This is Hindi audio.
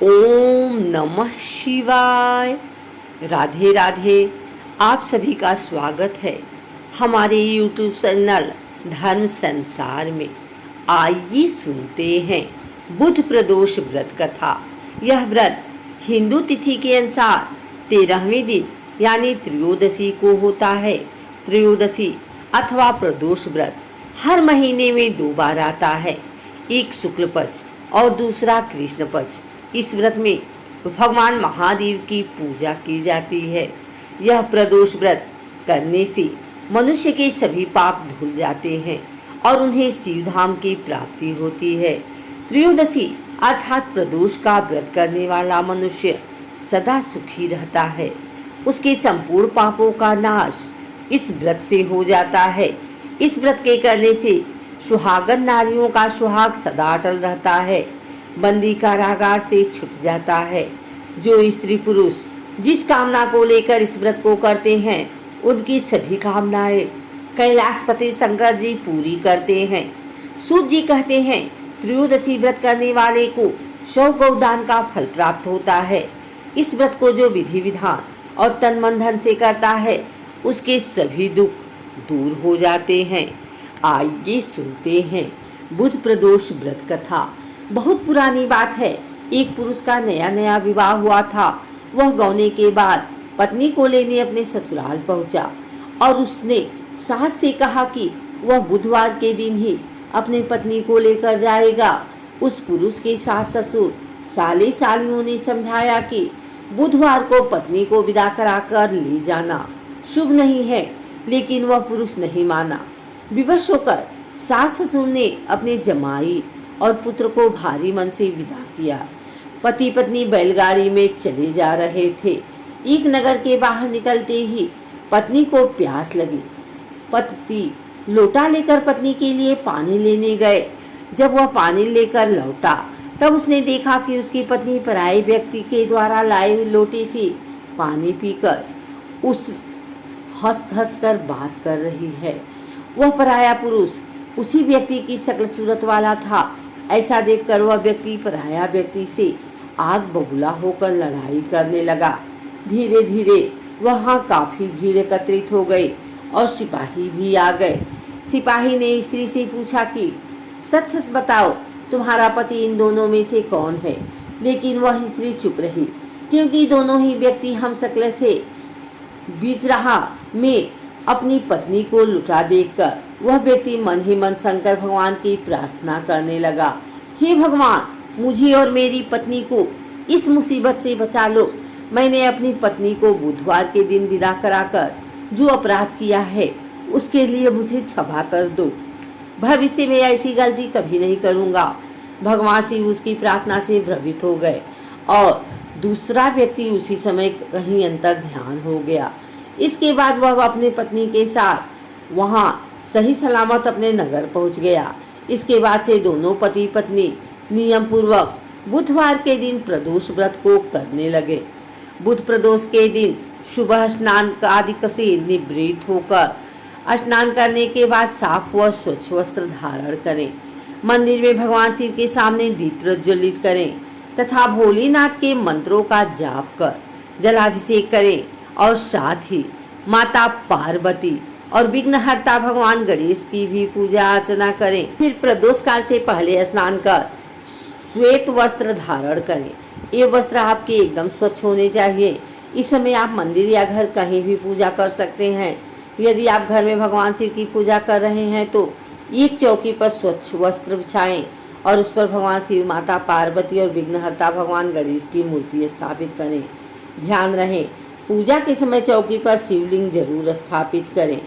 ओम नमः शिवाय। राधे राधे। आप सभी का स्वागत है हमारे YouTube चैनल धर्म संसार में। आइए सुनते हैं बुध प्रदोष व्रत कथा। यह व्रत हिंदू तिथि के अनुसार 13वें दिन यानी त्रयोदशी को होता है। त्रयोदशी अथवा प्रदोष व्रत हर महीने में 2 बार आता है, एक शुक्ल पक्ष और दूसरा कृष्ण पक्ष। इस व्रत में भगवान महादेव की पूजा की जाती है। यह प्रदोष व्रत करने से मनुष्य के सभी पाप धुल जाते हैं और उन्हें शिवधाम की प्राप्ति होती है। त्रयोदशी अर्थात प्रदोष का व्रत करने वाला मनुष्य सदा सुखी रहता है। उसके संपूर्ण पापों का नाश इस व्रत से हो जाता है। इस व्रत के करने से सुहागन नारियों का सुहाग सदा अटल रहता है। बंदी कारागार से छूट जाता है। जो स्त्री पुरुष जिस कामना को लेकर इस व्रत को करते हैं उनकी सभी कामनाएं कैलाशपति शंकर जी पूरी करते हैं। सूत जी कहते हैं त्रयोदशी व्रत करने वाले को 100 गौदान का फल प्राप्त होता है। इस व्रत को जो विधि विधान और तन मन धन से करता है उसके सभी दुख दूर हो जाते हैं। आइए सुनते हैं बुध प्रदोष व्रत कथा। बहुत पुरानी बात है। एक पुरुष का नया नया विवाह हुआ था। वह गौने के बाद पत्नी को लेने अपने ससुराल पहुंचा और उसने सास से कहा कि वह बुधवार के दिन ही अपने पत्नी को लेकर जाएगा। उस पुरुष के सास ससुर साले सालियों ने समझाया कि बुधवार को पत्नी को विदा कराकर ले जाना शुभ नहीं है, लेकिन वह पुरुष नहीं माना। विवश होकर सास ससुर ने अपने जमाई और पुत्र को भारी मन से विदा किया। पति पत्नी बैलगाड़ी में चले जा रहे थे। एक नगर के बाहर निकलते ही पत्नी को प्यास लगी। पति लोटा लेकर पत्नी के लिए पानी लेने गए। जब वह पानी लेकर लौटा तब उसने देखा कि उसकी पत्नी पराये व्यक्ति के द्वारा लाए हुए लोटे से पानी पीकर उस हंस कर बात कर रही है। वह पराया पुरुष उसी व्यक्ति की शक्ल सूरत वाला था। ऐसा देखकर वह व्यक्ति पराया व्यक्ति से आग बबूला होकर लड़ाई करने लगा। धीरे धीरे वहां काफी भीड़ एकत्रित हो गई और सिपाही भी आ गए। सिपाही ने स्त्री से पूछा कि सच सच बताओ, तुम्हारा पति इन दोनों में से कौन है? लेकिन वह स्त्री चुप रही, क्योंकि दोनों ही व्यक्ति हम शक्ल थे। बीच राह में अपनी पत्नी को लुटा देखकर वह व्यक्ति मन ही मन शंकर भगवान की प्रार्थना करने लगा। हे भगवान, मुझे और मेरी पत्नी को इस मुसीबत से बचा लो। मैंने अपनी पत्नी को बुधवार के दिन विदा कराकर जो अपराध किया है उसके लिए मुझे क्षमा कर दो। भविष्य में ऐसी गलती कभी नहीं करूँगा। भगवान शिव उसकी प्रार्थना से भ्रमित हो गए और दूसरा व्यक्ति उसी समय कहीं अंतर ध्यान हो गया। इसके बाद वह अपनी पत्नी के साथ वहां सही सलामत अपने नगर पहुंच गया। इसके बाद से दोनों पति पत्नी नियम पूर्वक बुधवार के दिन प्रदोष व्रत को करने लगे। बुध प्रदोष के दिन सुबह स्नान आदि से निवृत्त होकर स्नान करने के बाद साफ व स्वच्छ वस्त्र धारण करें। मंदिर में भगवान शिव के सामने दीप प्रज्वलित करें तथा भोलेनाथ के मंत्रों का जाप कर जलाभिषेक करें और साथ ही माता पार्वती और विघ्नहर्ता भगवान गणेश की भी पूजा अर्चना करें। फिर प्रदोष काल से पहले स्नान कर श्वेत वस्त्र धारण करें। ये वस्त्र आपके एकदम स्वच्छ होने चाहिए। इस समय आप मंदिर या घर कहीं भी पूजा कर सकते हैं। यदि आप घर में भगवान शिव की पूजा कर रहे हैं तो एक चौकी पर स्वच्छ वस्त्र बिछाएं और उस पर भगवान शिव, माता पार्वती और विघ्नहर्ता भगवान गणेश की मूर्ति स्थापित करें। ध्यान रहे पूजा के समय चौकी पर शिवलिंग जरूर स्थापित करें।